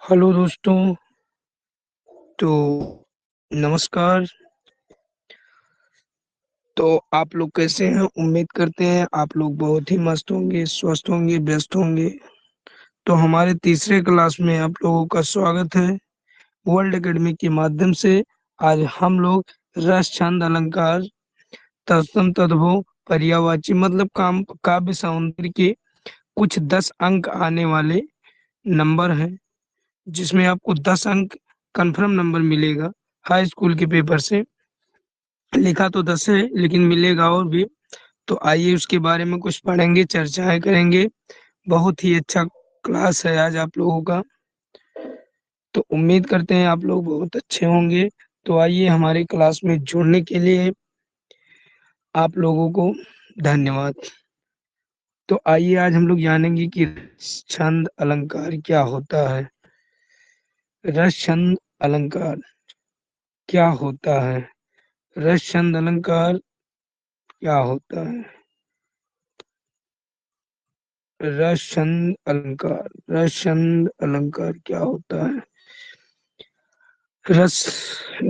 Hello दोस्तों। तो नमस्कार। तो आप लोग कैसे हैं? उम्मीद करते हैं आप लोग बहुत ही मस्त होंगे, स्वस्थ होंगे, व्यस्त होंगे। तो हमारे तीसरे क्लास में आप लोगों का स्वागत है वर्ल्ड एकेडमी के माध्यम से। आज हम लोग रस, छंद, अलंकार, तत्सम, तद्भव, पर्यायवाची मतलब काम काव्य सौंदर्य के कुछ 10 अंक आने वाले नंबर हैं, जिसमें आपको 10 अंक कंफर्म नंबर मिलेगा। हाई स्कूल के पेपर से लिखा तो 10 है लेकिन मिलेगा और भी। तो आइए उसके बारे में कुछ पढ़ेंगे, चर्चाएं करेंगे। बहुत ही अच्छा क्लास है आज आप लोगों का। तो उम्मीद करते हैं आप लोग बहुत अच्छे होंगे। तो आइए, हमारे क्लास में जुड़ने के लिए आप लोगों को धन्यवाद। तो आइए आज हम लोग जानेंगे कि छंद अलंकार क्या होता है। रस, छंद, अलंकार क्या होता है? रस, छंद, अलंकार क्या होता है? रस, छंद, अलंकार, रस, छंद, अलंकार क्या होता है? रस,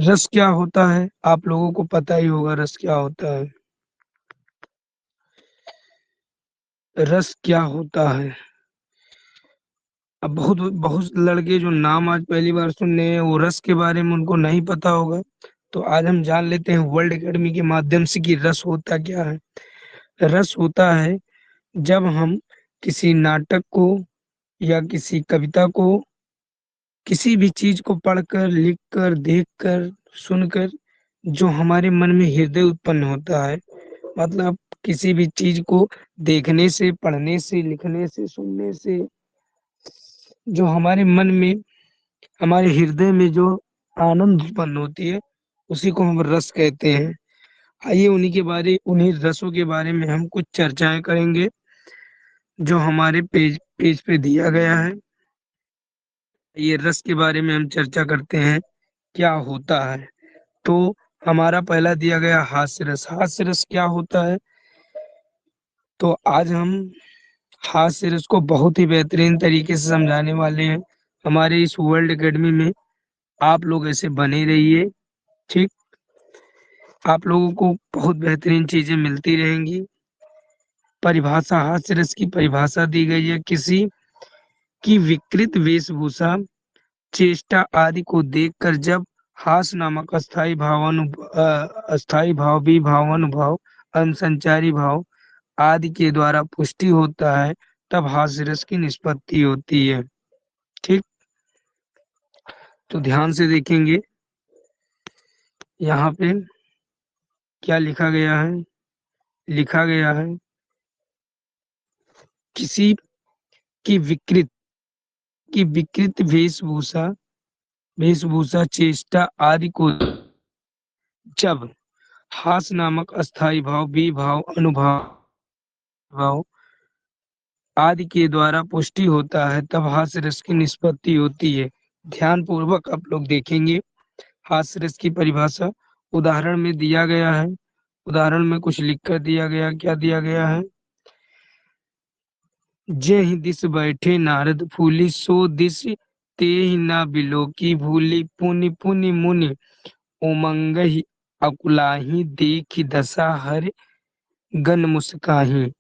रस क्या होता है? आप लोगों को पता ही होगा रस क्या होता है। रस क्या होता है? अब बहुत बहुत लड़के जो नाम आज पहली बार सुन रहे हैं, वो रस के बारे में उनको नहीं पता होगा। तो आज हम जान लेते हैं वर्ल्ड एकेडमी के माध्यम से कि रस होता क्या है। रस होता है जब हम किसी नाटक को या किसी कविता को, किसी भी चीज को पढ़कर, लिखकर, देखकर, सुनकर जो हमारे मन में हृदय उत्पन्न होता है, मतलब किसी भी चीज को देखने से, पढ़ने से, लिखने से, सुनने से जो हमारे मन में, हमारे हृदय में जो आनंद उत्पन्न होती है, उसी को हम रस कहते हैं। आइए उन्हीं रसों के बारे में हम कुछ चर्चाएं करेंगे जो हमारे पेज पेज पे दिया गया है। ये रस के बारे में हम चर्चा करते हैं क्या होता है। तो हमारा पहला दिया गया हास्य रस। हास्य रस क्या होता है? तो आज हम हास्य रस को बहुत ही बेहतरीन तरीके से समझाने वाले हैं हमारे इस वर्ल्ड एकेडमी में। आप लोग ऐसे बने रहिए, ठीक। आप लोगों को बहुत बेहतरीन चीजें मिलती रहेंगी। परिभाषा, हास्य रस की परिभाषा दी गई है, किसी की विकृत वेशभूषा, चेष्टा आदि को देखकर जब हास नामक अस्थाई भाव, विभावानुभाव एवं संचारी भाव आदि के द्वारा पुष्टि होता है, तब हास्य रस की निष्पत्ति होती है, ठीक। तो ध्यान से देखेंगे यहाँ पे क्या लिखा गया है। लिखा गया है किसी की विकृत वेशभूषा, चेष्टा आदि को जब हास नामक अस्थाई भाव, विभाव, अनुभाव भाव आदि के द्वारा पुष्टि होता है, तब हास्य रस की निष्पत्ति होती है। ध्यान पूर्वक आप लोग देखेंगे हास्य रस की परिभाषा उदाहरण में दिया गया है। उदाहरण में कुछ लिख कर दिया गया, क्या दिया गया है? जे ही दिस बैठे नारद फूली, सो दिस ते ही ना बिलो की भूली, पुनि पुनि मुनि उमंग ही अकुलाही, देखी दशा हर गन मुस्काही।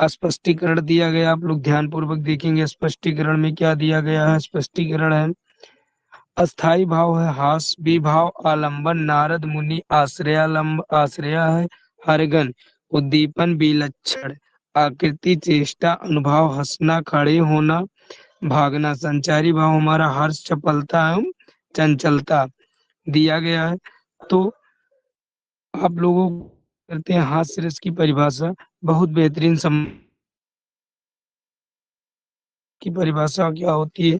स्पष्टीकरण दिया गया, आप लोग ध्यान पूर्वक देखेंगे। स्पष्टीकरण में क्या दिया गया है? स्पष्टीकरण है अस्थाई भाव है हास, विभाव आलंबन, नारद मुनि आश्रयालंब आश्रया है हरगन, उद्दीपन विलक्षण, आकृति चेष्टा अनुभाव हंसना, खड़े होना, भागना। संचारी भाव हमारा हर्ष, चपलता एवं चंचलता दिया गया है। तो आप लोगों को करते हैं हास्य रस की परिभाषा। बहुत बेहतरीन की परिभाषा क्या होती है?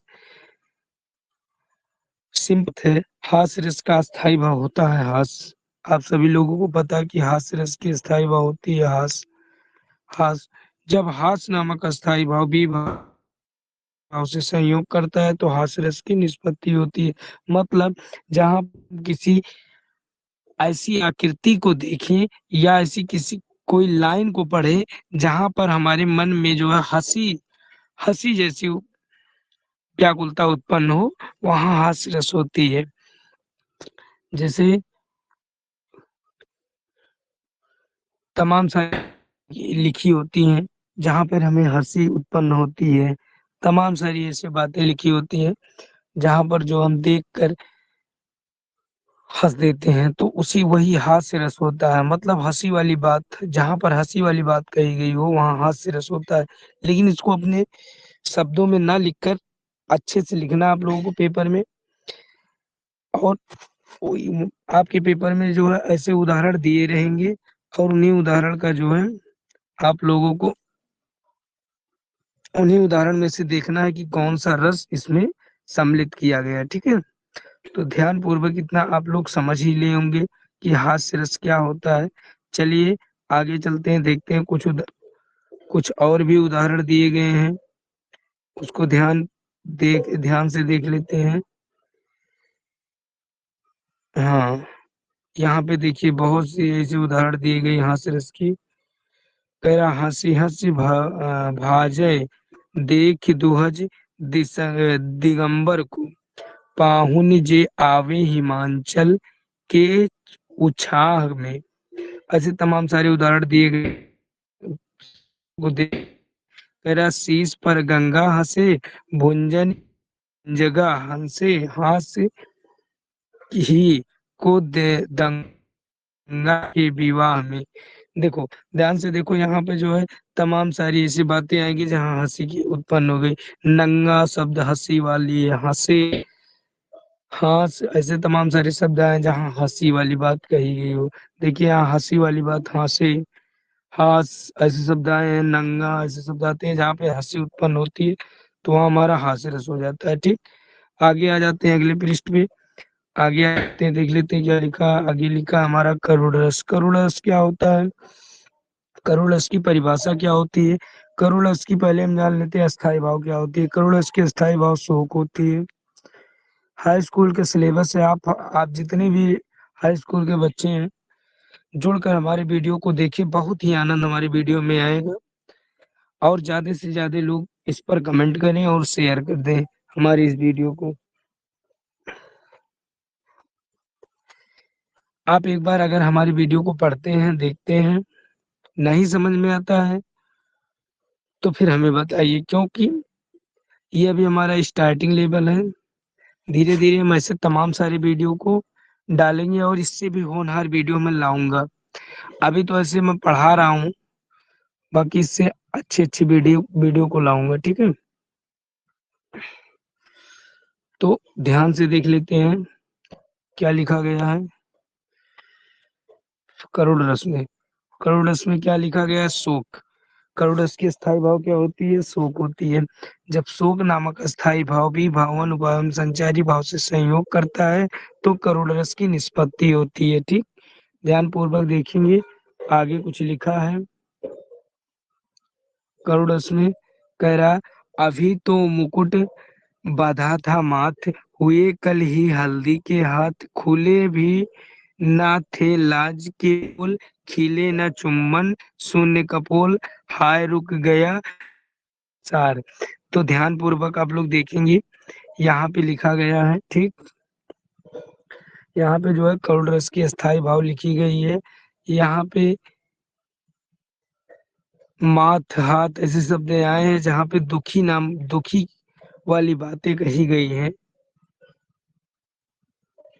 सिंपल है, हास्य रस का स्थायी भाव होता है हास। आप सभी लोगों को पता है कि हास्य रस की स्थायी भाव होती है हास। हास जब हास नामक स्थायी भाव भी भाव से संयोग करता है तो हास्य रस की निष्पत्ति होती है। मतलब जहाँ किसी ऐसी आकृति को देखें या ऐसी किसी कोई लाइन को पढ़े जहां पर हमारे मन में जो है हंसी, हंसी जैसी व्याकुलता उत्पन्न हो, वहाँ हास्य रस होती है। जैसे तमाम सारी लिखी होती हैं, जहाँ पर हमें हँसी उत्पन्न होती है। तमाम सारी ऐसी बातें लिखी होती हैं, जहाँ पर जो हम देखकर हँस देते हैं, तो उसी वही हास्य रस होता है। मतलब हँसी वाली बात, जहाँ पर हँसी वाली बात कही गई हो, वहाँ हास्य रस होता है। लेकिन इसको अपने शब्दों में ना लिखकर अच्छे से लिखना आप लोगों को पेपर में। और आपके पेपर में जो है ऐसे उदाहरण दिए रहेंगे, और उन्हीं उदाहरण में से देखना है कि कौन सा रस इसमें सम्मिलित किया गया है। ठीक है, तो ध्यान पूर्वक इतना आप लोग समझ ही लिए होंगे कि हास्य रस क्या होता है। चलिए आगे चलते हैं, देखते हैं कुछ और भी उदाहरण दिए गए हैं, उसको ध्यान से देख लेते हैं। हाँ, यहाँ पे देखिए बहुत सी ऐसे उदाहरण दिए गए हास्य रस की। कह रहा हंसी हंसी भाजय देख दुहज दिगंबर को, पाहुन जे आवे हिमांचल के उछाह में। ऐसे तमाम सारे उदाहरण दिए गए को देख। कह रहा शीश पर गंगा हंसे, भुंजन जगह हंसे, हास ही को दंगा के विवाह में। देखो, ध्यान से देखो, यहाँ पे जो है तमाम सारी ऐसी बातें आएंगी जहाँ हंसी की उत्पन्न हो गई। नंगा शब्द हंसी वाली है, हंसे, हास, ऐसे तमाम सारे शब्द आए जहाँ हंसी वाली बात कही गई हो। देखिए यहाँ हंसी वाली बात हंसे, हास, ऐसे शब्द आए हैं। नंगा, ऐसे शब्द आते हैं जहाँ पे हंसी उत्पन्न होती है, तो वहाँ हमारा हास्य रस हो जाता है। ठीक, आगे आ जाते हैं अगले पृष्ठ पे। आगे आते हैं, देख लेते हैं क्या लिखा। आगे लिखा हमारा करुण रस। करुण रस क्या होता है? करुण रस की परिभाषा क्या होती है? करुण रस की पहले हम जान लेते हैं अस्थाई भाव क्या होती है। करुण रस की अस्थाई भाव शोक होती है। हाई स्कूल के सिलेबस से आप जितने भी हाई स्कूल के बच्चे हैं, जुड़कर हमारे वीडियो को देखें, बहुत ही आनंद हमारे वीडियो में आएगा। और ज्यादा से ज्यादा लोग इस पर कमेंट करें और शेयर कर दें हमारी इस वीडियो को। आप एक बार अगर हमारी वीडियो को पढ़ते हैं, देखते हैं, नहीं समझ में आता है, तो फिर हमें बताइए, क्योंकि ये अभी हमारा स्टार्टिंग लेवल है। धीरे धीरे हम ऐसे तमाम सारे वीडियो को डालेंगे और इससे भी होनहार वीडियो में लाऊंगा। अभी तो ऐसे मैं पढ़ा रहा हूँ, बाकी इससे अच्छी अच्छी वीडियो वीडियो को लाऊंगा। ठीक है, तो ध्यान से देख लेते हैं क्या लिखा गया है करुण रस में। करुण रस में क्या लिखा गया है? शोक। करुण रस की स्थायी भाव क्या होती है? शोक होती है। जब शोक नामक स्थायी भाव भी भावन उपायन संचारी भाव से संयोग करता है, तो करुण रस की निष्पत्ति होती है। ठीक, ध्यान पूर्वक देखेंगे, आगे कुछ लिखा है करुण रस में। कह रहा अभी तो मुकुट बाधा था माथ, हुए कल ही हल्दी के हाथ, खुले भी ना थे लाज के पुल, खिले न चुम्बन शून्य कपोल, हाय रुक गया सार। तो ध्यान पूर्वक आप लोग देखेंगे, यहाँ पे लिखा गया है। ठीक, यहाँ पे जो है करुण रस की स्थायी भाव लिखी गई है। यहाँ पे माथ, हाथ, ऐसे शब्द आए हैं जहाँ पे दुखी वाली बातें कही गई हैं,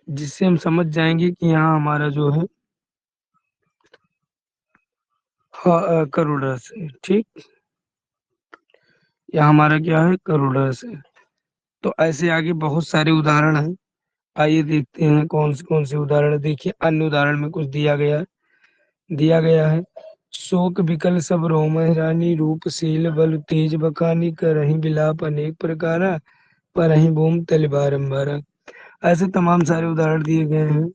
जिससे हम समझ जाएंगे कि यहाँ हमारा जो है करुण रस है। ठीक, यहाँ हमारा क्या है? करुण रस है। तो ऐसे आगे बहुत सारे उदाहरण हैं, आइए देखते हैं कौन से उदाहरण। देखिए अन्य उदाहरण में कुछ दिया गया है। शोक विकल सब रोमय रानी, रूपशील बल तेज बखानी, करहि विलाप अनेक प्रकारा, परहि भूम तल बारंबारा। ऐसे तमाम सारे उदाहरण दिए गए हैं।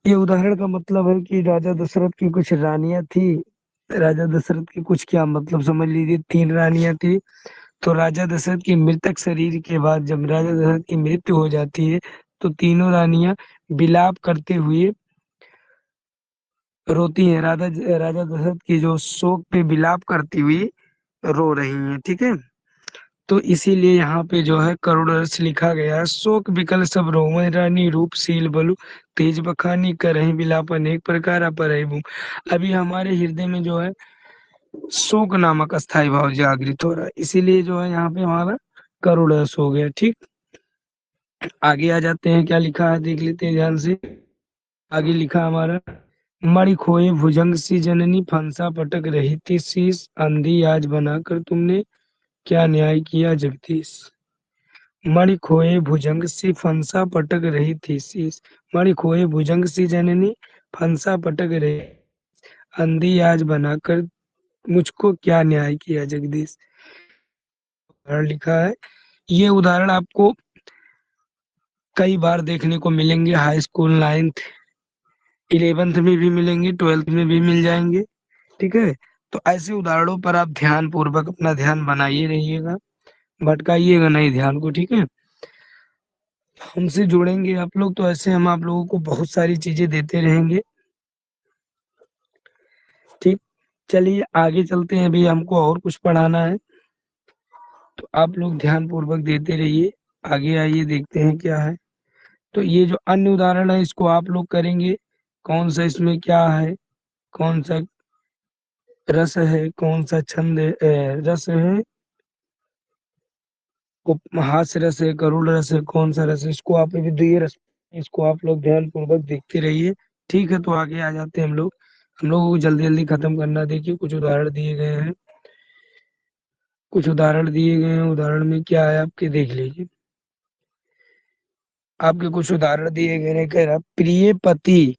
ये उदाहरण का मतलब है कि राजा दशरथ की कुछ रानियां थी। राजा दशरथ की कुछ क्या मतलब, समझ लीजिए 3 रानियां थी। तो राजा दशरथ की मृतक शरीर के बाद जब राजा दशरथ की मृत्यु हो जाती है, तो तीनों रानियां विलाप करते हुए रोती हैं। राजा दशरथ की जो शोक पे विलाप करती हुई रो रही हैं। ठीक है, तो इसीलिए यहाँ पे जो है करुण रस लिखा गया है। शोक बिकल सब रोमन रानी रूप शील बलु तेज बखानी करहि बिलापन एक प्रकार अपरहि भूम। अभी हमारे हृदय में जो है शोक नामक अस्थाई भाव जागृत हो रहा है, इसीलिए जो है यहाँ पे हमारा करुण रस हो गया। ठीक, आगे आ जाते हैं, क्या लिखा है देख लेते हैं ध्यान से। आगे लिखा हमारा, मणि खोए भुजंग सी जननी फंसा पटक रही थी शीस अंधी आज बनाकर तुमने क्या न्याय किया जगदीश। मणि खोए भुजंग सी फंसा पटक रही थी शीस, मणि खोए भुजंग सी जननी फंसा पटक रही अंधी आज बनाकर मुझको क्या न्याय किया जगदीश। उदाहरण लिखा है, ये उदाहरण आपको कई बार देखने को मिलेंगे। हाई स्कूल 9th 11th में भी मिलेंगे, 12th में भी मिल जाएंगे। ठीक है, तो ऐसे उदाहरणों पर आप ध्यान पूर्वक अपना ध्यान बनाइए रहिएगा, भटकाइएगा नहीं ध्यान को। ठीक है, हमसे जुड़ेंगे आप लोग तो ऐसे हम आप लोगों को बहुत सारी चीजें देते रहेंगे। ठीक, चलिए आगे चलते हैं, अभी हमको और कुछ पढ़ाना है, तो आप लोग ध्यान पूर्वक देते रहिए। आगे आइए देखते हैं क्या है। तो ये जो अन्य उदाहरण है इसको आप लोग करेंगे, कौन सा इसमें क्या है, कौन सा रस है, कौन सा छंद है, रस है, हास्य रस है, करुण रस है, कौन सा रस है, इसको आप अभी द्वितीय रस, इसको आप लोग ध्यान पूर्वक देखते रहिए। ठीक है, तो आगे आ जाते हैं हम लोग। हम लोगों को जल्दी जल्दी खत्म करना। देखिए कुछ उदाहरण दिए गए हैं, कुछ उदाहरण दिए गए हैं। उदाहरण में क्या है आपके देख लीजिए। आपके कुछ उदाहरण दिए गए हैं, कह रहा प्रिय पति,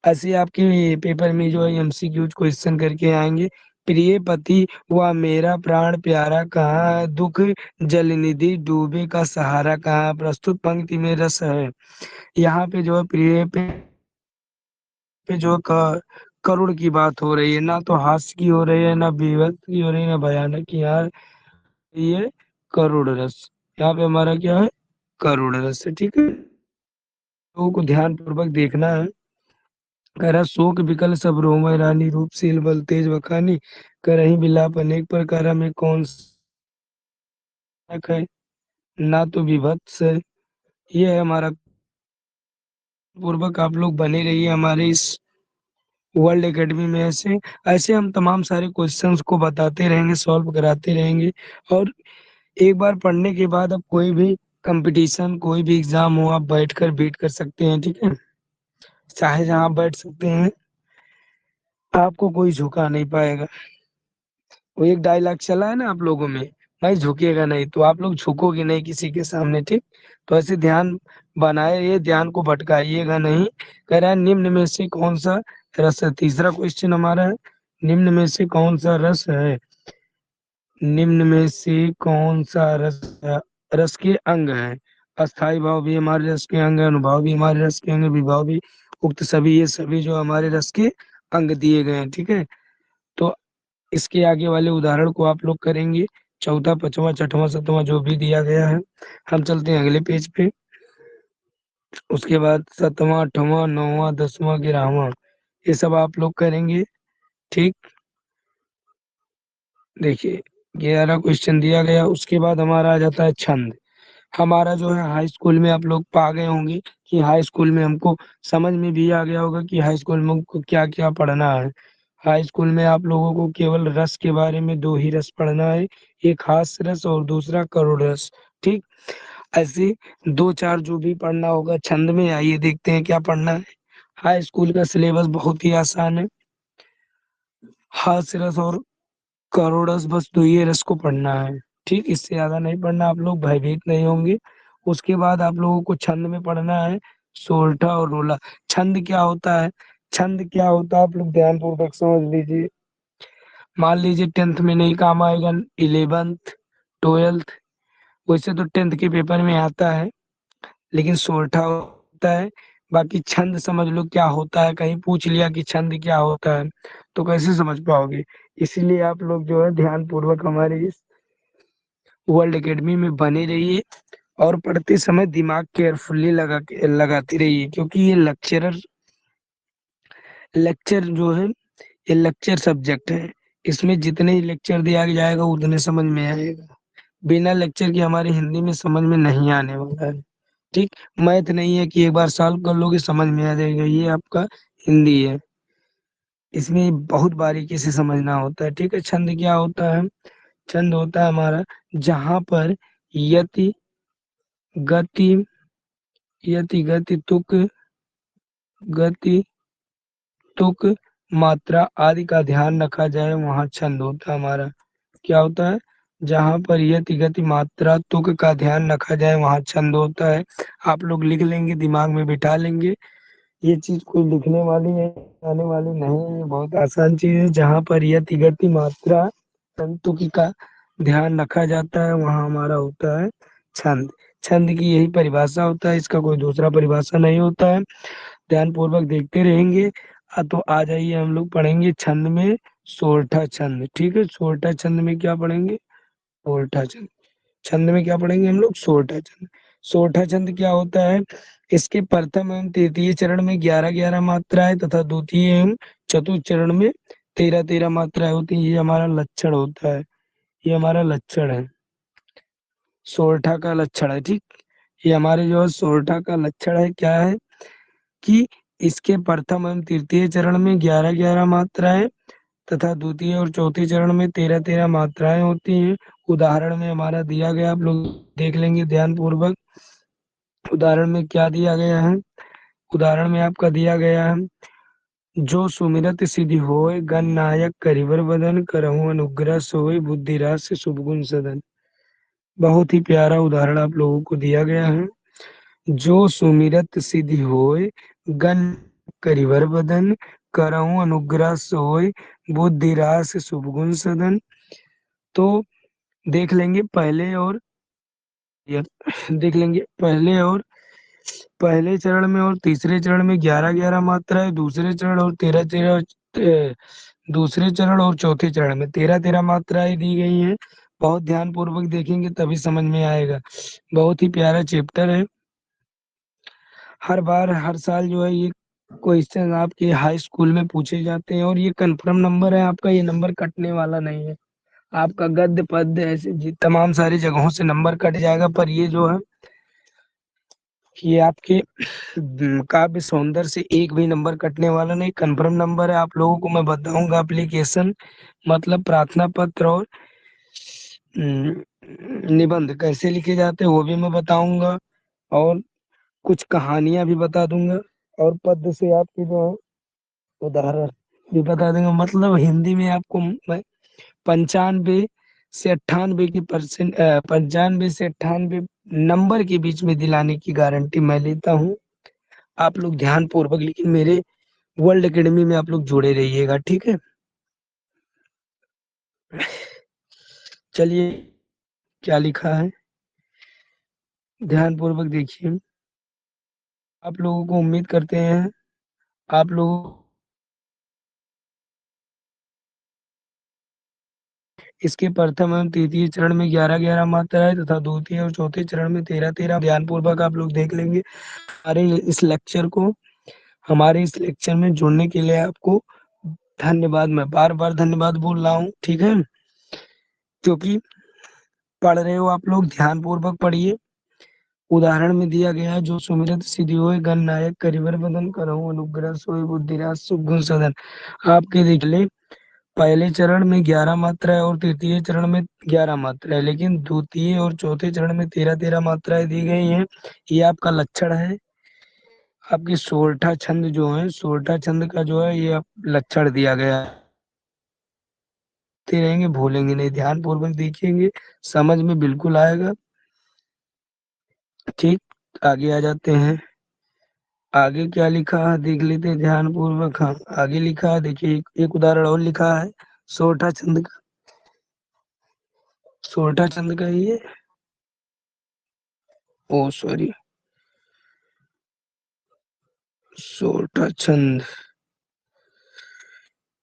ऐसे आपके पेपर में जो है एमसीक्यूज क्वेश्चन करके आएंगे। प्रिय पति वह मेरा प्राण प्यारा कहाँ है, दुख जल निधि डूबे का सहारा कहाँ है। प्रस्तुत पंक्ति में रस है। यहाँ पे जो है प्रिय पे जो करुण की बात हो रही है, ना तो हास्य की हो रही है, ना विभत्स की हो रही है, ना भयानक की। यहाँ ये करुण रस, यहाँ पे हमारा क्या है, करुण रस है। ठीक है, लोगों को ध्यान पूर्वक देखना है। करा शोक विकल सब रोमय रानी रूप शील बल तेज बखानी करही बिलाप अनेक प्रकार में कौन सा है, ना तो विभत्स है। ये है हमारा। पूर्वक आप लोग बने रहिए हमारे इस वर्ल्ड एकेडमी में। ऐसे ऐसे हम तमाम सारे क्वेश्चंस को बताते रहेंगे, सॉल्व कराते रहेंगे। और एक बार पढ़ने के बाद अब कोई भी कंपटीशन, कोई भी एग्जाम हो, आप बैठकर बीट कर सकते हैं। ठीक है, चाहे जहाँ आप बैठ सकते हैं, आपको कोई झुका नहीं पाएगा। वो एक डायलॉग चला है ना आप लोगों में, भाई झुकेगा नहीं, तो आप लोग झुकोगे नहीं किसी के सामने। ठीक, तो ऐसे ध्यान बनाए, ये ध्यान को भटकाइएगा नहीं। कह रहा है निम्न में से कौन सा रस है, तीसरा क्वेश्चन हमारा है, निम्न में से कौन सा रस है, निम्न में से कौन सा रस है? रस के अंग है। अस्थाई भाव भी हमारे रस के अंग है, अनुभाव भी हमारे रस के अंग है, विभाव भी। उक्त सभी, ये सभी जो हमारे रस के अंग दिए गए हैं। ठीक है, तो इसके आगे वाले उदाहरण को आप लोग करेंगे, चौथा पांचवा छठवां सातवां जो भी दिया गया है। हम चलते हैं अगले पेज पे। उसके बाद सातवां आठवां नौवां 10वां 11वां, ये सब आप लोग करेंगे। ठीक, देखिए 11 क्वेश्चन दिया गया। उसके बाद हमारा आ जाता है छंद। हमारा जो है हाई स्कूल में आप लोग पा गए होंगे कि हाई स्कूल में हमको समझ में भी आ गया होगा कि हाई स्कूल में हमको क्या क्या पढ़ना है। हाई स्कूल में आप लोगों को केवल रस के बारे में दो ही रस पढ़ना है, एक हास्य रस और दूसरा करुण रस। ठीक, ऐसे दो चार जो भी पढ़ना होगा छंद में। आइए देखते हैं क्या पढ़ना है। हाई स्कूल का सिलेबस बहुत ही आसान है, हास्य रस और करुण रस, बस दो ही रस को पढ़ना है। ठीक, इससे ज्यादा नहीं पढ़ना, आप लोग भयभीत नहीं होंगे। उसके बाद आप लोगों को छंद में पढ़ना है सोरठा और रोला। छंद क्या होता है, छंद क्या होता है आप लोग ध्यान पूर्वक समझ लीजिए। मान लीजिए 10th में नहीं काम आएगा, 11th 12th, वैसे तो 10th के पेपर में आता है, लेकिन सोरठा होता है। बाकी छंद समझ लो क्या होता है, कहीं पूछ लिया कि छंद क्या होता है तो कैसे समझ पाओगे। इसीलिए आप लोग जो है ध्यान पूर्वक हमारे इस वर्ल्ड एकेडमी में बने रहिए, और पढ़ते समय दिमाग केयरफुली लगाते रहिए, क्योंकि ये लेक्चर जो है, ये लेक्चर सब्जेक्ट है। इसमें जितने लेक्चर दिया जाएगा उतने समझ में आएगा। बिना लेक्चर के हमारे हिंदी में समझ में नहीं आने वाला है। ठीक, मैथ नहीं है कि एक बार सॉल्व कर लोगे समझ में आ जाएगा, ये आपका हिंदी है, इसमें बहुत बारीकी से समझना होता है। ठीक है, छंद क्या होता है? छंद होता है हमारा जहां पर यति गति, यति गति तुक, गति तुक मात्रा आदि का ध्यान रखा जाए, वहां छंद होता है हमारा। क्या होता है? जहां पर यति गति मात्रा तुक का ध्यान रखा जाए, वहां छंद होता है। आप लोग लिख लेंगे, दिमाग में बिठा लेंगे, ये चीज कोई लिखने वाली है, आने वाली नहीं है, ये बहुत आसान चीज है। जहां पर यति गति मात्रा तुक का ध्यान रखा जाता है, वहां हमारा होता है छंद। छंद की यही परिभाषा होता है, इसका कोई दूसरा परिभाषा नहीं होता है। ध्यान पूर्वक देखते रहेंगे। तो आ जाइए, हम लोग पढ़ेंगे छंद में सोरठा छंद। ठीक है, सोरठा छंद में क्या पढ़ेंगे? सोरठा छंद। छंद में क्या पढ़ेंगे हम लोग? सोरठा छंद। सोरठा छंद क्या होता है? इसके प्रथम एवं तृतीय चरण में 11-11 मात्राएं तथा द्वितीय एवं चतुर्थ चरण में 13-13 मात्राएं होती हैं। ये हमारा लक्षण होता है, ये हमारा लक्षण है, सोरठा का लक्षण है। ठीक, ये हमारे जो है सोरठा का लक्षण है। क्या है कि इसके प्रथम एवं तृतीय चरण में 11-11 मात्राएं तथा द्वितीय और चौथे चरण में 13-13 मात्राएं होती हैं। उदाहरण में हमारा दिया गया, आप लोग देख लेंगे ध्यान पूर्वक। उदाहरण में क्या दिया गया है? उदाहरण में आपका दिया गया है, जो सुमिरत सिद्धि होय गण नायक करिवर वदन, करहु अनुग्रह सोय बुद्धिराज से शुभ गुण सदन। बहुत ही प्यारा उदाहरण आप लोगों को दिया गया है। जो सुमिरत सिद्धि होय गण करिवर बदन, करहु अनुग्रह सोय बुद्धिरास शुभ गुण सदन। तो देख लेंगे पहले और देख लेंगे पहले चरण में और तीसरे चरण में 11-11 मात्रा है। दूसरे चरण और चौथे चरण में 13-13 मात्राएं दी गई हैं। बहुत ध्यान पूर्वक देखेंगे तभी समझ में आएगा। बहुत ही प्यारा चैप्टर है। हर बार हर साल जो है ये क्वेश्चन आपके हाई स्कूल में पूछे जाते हैं, और ये कंफर्म नंबर है आपका, ये नंबर कटने वाला नहीं है। आपका गद्य पद्य ऐसे तमाम सारी जगहों से नंबर कट जाएगा, पर ये जो है ये आपके काव्य सौंदर्य से एक भी नंबर कटने वाला नहीं, कंफर्म नंबर है। आप लोगों को मैं बताऊंगा एप्लीकेशन मतलब प्रार्थना पत्र और निबंध कैसे लिखे जाते हैं वो भी मैं बताऊंगा, और कुछ कहानियां भी बता दूंगा, और पद्य से आपकी जो है उदाहरण भी बता दूंगा। मतलब हिंदी में आपको मैं 95 से 98 नंबर के बीच में दिलाने की गारंटी मैं लेता हूँ। आप लोग ध्यान पूर्वक लेकिन मेरे वर्ल्ड एकेडमी में आप लोग जुड़े रहिएगा। ठीक है, चलिए क्या लिखा है ध्यान पूर्वक देखिए। आप लोगों को उम्मीद करते हैं आप लोग इसके प्रथम एवं तृतीय चरण में 11-11 मात्राएं तथा द्वितीय और चौथे चरण में 13-13। ध्यान पूर्वक आप लोग देख लेंगे। हमारे इस लेक्चर में जुड़ने के लिए आपको धन्यवाद। मैं बार बार धन्यवाद बोल रहा हूँ, ठीक है, क्योंकि पढ़ रहे हो आप लोग, ध्यान पूर्वक पढ़िए। उदाहरण में दिया गया है, जो सुमिरत सिद्धि होय गण नायक करिवर बदन, करहु अनुग्रह सोय बुद्धिराज शुभ गुण सदन। आपके देख ले, पहले चरण में 11 मात्रा है और तृतीय चरण में 11 मात्रा है, लेकिन द्वितीय और चौथे चरण में 13-13 मात्राएं दी गई हैं। ये आपका लक्षण है। आपकी सोरठा छंद जो है, सोरठा छंद का जो है ये लक्षण दिया गया है। रहेंगे भूलेंगे नहीं, ध्यान पूर्वक देखेंगे, समझ में बिल्कुल आएगा। ठीक, आगे आ जाते हैं। आगे क्या लिखा है देख लेते हैं ध्यान पूर्वक। हाँ, आगे लिखा है देखिए, एक उदाहरण और लिखा है सोरठा छंद का। सोरठा छंद का ये, ओ सॉरी, सोरठा छंद।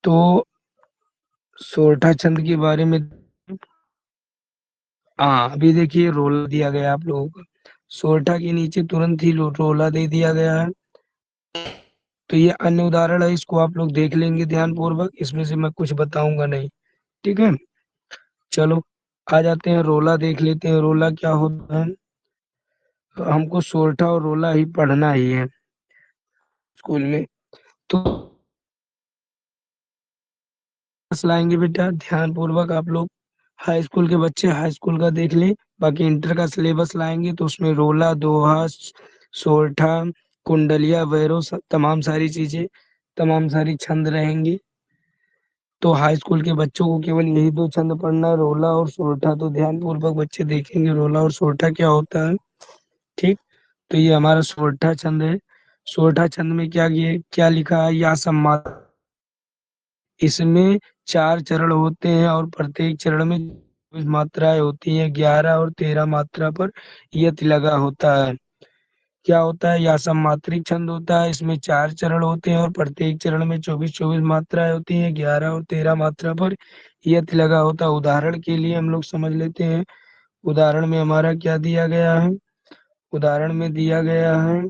तो सोरठा छंद के बारे में, हाँ अभी देखिए रोला दिया गया आप लोगों को, सोरठा के नीचे तुरंत ही रोला दे दिया गया है। तो ये अन्य उदाहरण है, इसको आप लोग देख लेंगे ध्यान पूर्वक, इसमें से मैं कुछ बताऊंगा नहीं। ठीक है, चलो आ जाते हैं रोला, देख लेते हैं रोला क्या होता है। तो हमको सोरठा और रोला ही पढ़ना ही है स्कूल में। तो क्लास लाएंगे बेटा, ध्यान पूर्वक आप लोग। हाई स्कूल के बच्चे हाई स्कूल का देख लें। बाकी इंटर का सिलेबस लाएंगे तो उसमें रोला, दोहा, सोरठा, कुंडलिया, वैरो, तमाम सारी चीजें, तमाम सारी छंद रहेंगी। तो हाई स्कूल के बच्चों को केवल यही दो छंद पढ़ना है, रोला और सोरठा। तो ध्यान पूर्वक बच्चे देखेंगे रोला और सोरठा क्या होता है। ठीक। तो ये हमारा सोरठा छंद है। सोरठा छंद में क्या लिखा है, या सम्मा। इसमें 4 चरण होते हैं और प्रत्येक चरण में 24 मात्राएं होती हैं। 11 और 13 मात्रा पर यति लगा होता है। क्या होता है, या सम्मात्रिक छंद होता है। इसमें 4 चरण होते हैं और प्रत्येक चरण में 24-24 मात्राएं होती हैं। 11 और 13 मात्रा पर यति लगा होता है। उदाहरण के लिए हम लोग समझ लेते हैं। उदाहरण में हमारा क्या दिया गया है। उदाहरण में दिया गया है,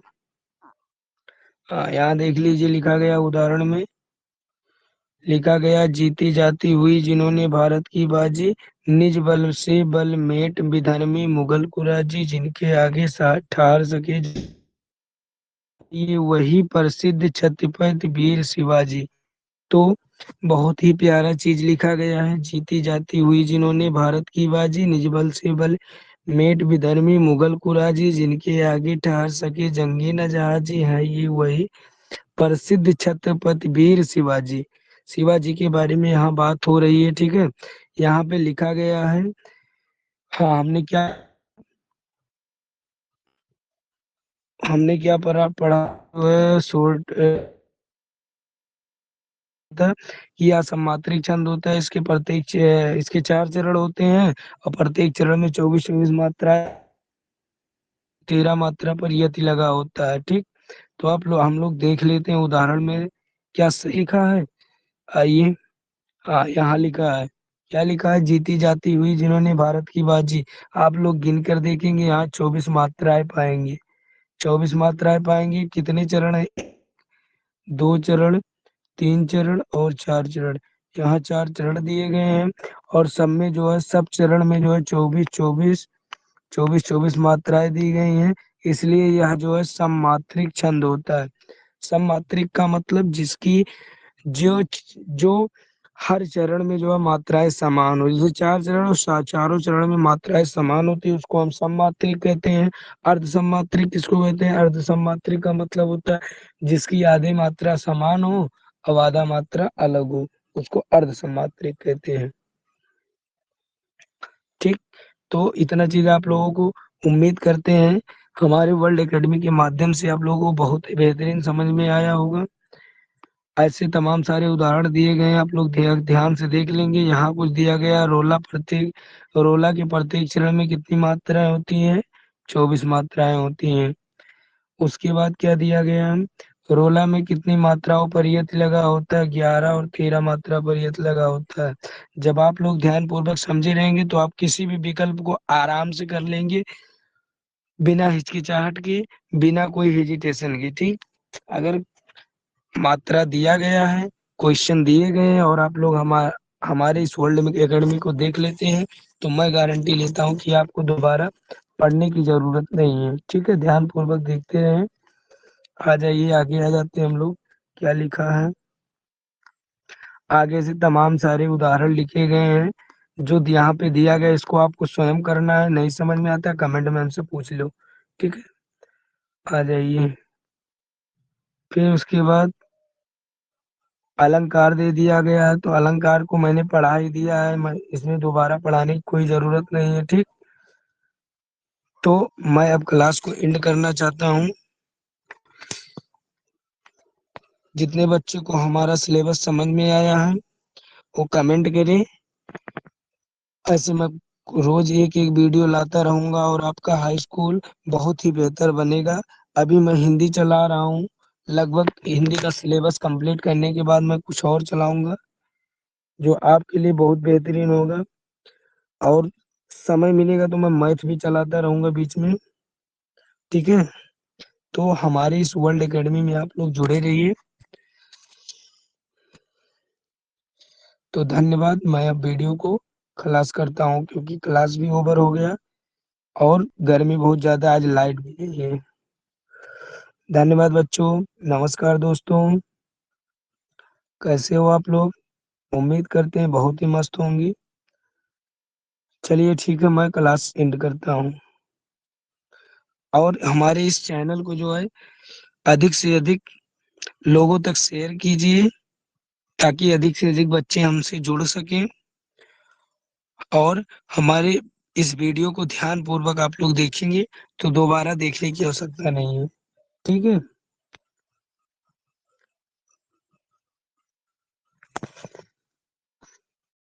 यहाँ देख लीजिए, लिखा गया उदाहरण में, लिखा गया, जीती जाती हुई जिन्होंने भारत की बाजी, निज बल से बल मेट विधर्मी मुगल कुराजी, जिनके आगे ठार सके, ये वही प्रसिद्ध छत्रपति वीर शिवाजी। तो बहुत ही प्यारा चीज लिखा गया है। जीती जाती हुई जिन्होंने भारत की बाजी, निज बल से बल मेट विधर्मी मुगल कुराजी, जिनके आगे ठहर सके जंगी न जहाजी, है ये वही प्रसिद्ध छत्रपति वीर शिवाजी। शिवाजी के बारे में यहाँ बात हो रही है। ठीक है, यहाँ पे लिखा गया है। हाँ, हमने क्या पढ़ा शोर्ट था कि यह सम्मात्रिक छंद होता है। इसके 4 चरण होते हैं और प्रत्येक चरण में 24-24 मात्राएं, 13 मात्रा पर यति लगा होता है। ठीक। तो हम लोग देख लेते हैं उदाहरण में क्या सही लिखा है। आइए। हाँ, यहाँ लिखा है, क्या लिखा है, जीती जाती हुई जिन्होंने भारत की बाजी। आप लोग गिन कर देखेंगे, यहाँ 24 मात्राएं पाएंगे। 24 मात्राएं पाएंगे। कितने चरण है, 2 चरण, 3 चरण और 4 चरण। यहाँ 4 चरण दिए गए हैं और सब में जो है, सब चरण में जो है 24-24 मात्राएं दी गई हैं। इसलिए यह जो है सममात्रिक छंद होता है। सममात्रिक का मतलब जिसकी जो जो हर चरण में जो है मात्राएं समान हो। जैसे 4 चरण और चारों चरण में मात्राएं समान होती है, उसको हम सममात्रिक कहते हैं। अर्ध सममात्रिक किसको कहते हैं, अर्ध सममात्रिक का मतलब होता है जिसकी आधी मात्रा समान हो और आधा मात्रा अलग हो, उसको अर्ध सममात्रिक कहते हैं। ठीक। तो इतना चीज आप लोगों को, उम्मीद करते हैं हमारे वर्ल्ड एकेडमी के माध्यम से आप लोगों को बहुत बेहतरीन समझ में आया होगा। ऐसे तमाम सारे उदाहरण दिए गए हैं, आप लोग ध्यान से देख लेंगे। यहाँ कुछ दिया गया, रोला के प्रत्येक चरण में कितनी मात्राएं होती हैं, 24 मात्राएं होती हैं। उसके बाद क्या दिया गया है, रोला में कितनी मात्राओं पर यत लगा होता है, 11 और 13 मात्रा पर यत लगा होता है। जब आप लोग ध्यान पूर्वक समझे रहेंगे तो आप किसी भी विकल्प को आराम से कर लेंगे, बिना हिचकिचाहट के, बिना कोई हेजिटेशन के। ठीक। अगर मात्रा दिया गया है, क्वेश्चन दिए गए हैं और आप लोग हमारे इस वर्ल्ड में एकेडमी को देख लेते हैं, तो मैं गारंटी लेता हूँ कि आपको दोबारा पढ़ने की जरूरत नहीं है। ठीक है, ध्यान पूर्वक देखते रहें। आ जाइए, आगे आ जाते हैं हम लोग। क्या लिखा है, आगे से तमाम सारे उदाहरण लिखे गए हैं। जो यहाँ पे दिया गया इसको आपको स्वयं करना है। नहीं समझ में आता कमेंट में हमसे पूछ लो। ठीक है, आ जाइए। फिर उसके बाद अलंकार दे दिया गया है, तो अलंकार को मैंने पढ़ा ही दिया है, मैं इसमें दोबारा पढ़ाने की कोई जरूरत नहीं है। ठीक। तो मैं अब क्लास को एंड करना चाहता हूँ। जितने बच्चों को हमारा सिलेबस समझ में आया है वो कमेंट करें। ऐसे मैं रोज एक एक वीडियो लाता रहूंगा और आपका हाई स्कूल बहुत ही बेहतर बनेगा। अभी मैं हिंदी चला रहा हूँ, लगभग हिंदी का सिलेबस कंप्लीट करने के बाद मैं कुछ और चलाऊंगा जो आपके लिए बहुत बेहतरीन होगा। और समय मिलेगा तो मैं मैथ भी चलाता रहूंगा बीच में। ठीक है, तो हमारे इस वर्ल्ड एकेडमी में आप लोग जुड़े रहिए। तो धन्यवाद, मैं अब वीडियो को खलास करता हूँ, क्योंकि क्लास भी ओवर हो गया और गर्मी बहुत ज्यादा, आज लाइट भी नहीं है। धन्यवाद बच्चों। नमस्कार दोस्तों, कैसे हो आप लोग? उम्मीद करते हैं बहुत ही मस्त होंगी। चलिए ठीक है, मैं क्लास एंड करता हूँ। और हमारे इस चैनल को जो है अधिक से अधिक लोगों तक शेयर कीजिए, ताकि अधिक से अधिक बच्चे हमसे जुड़ सकें। और हमारे इस वीडियो को ध्यान पूर्वक आप लोग देखेंगे तो दोबारा देखने की आवश्यकता नहीं है। ठीक है।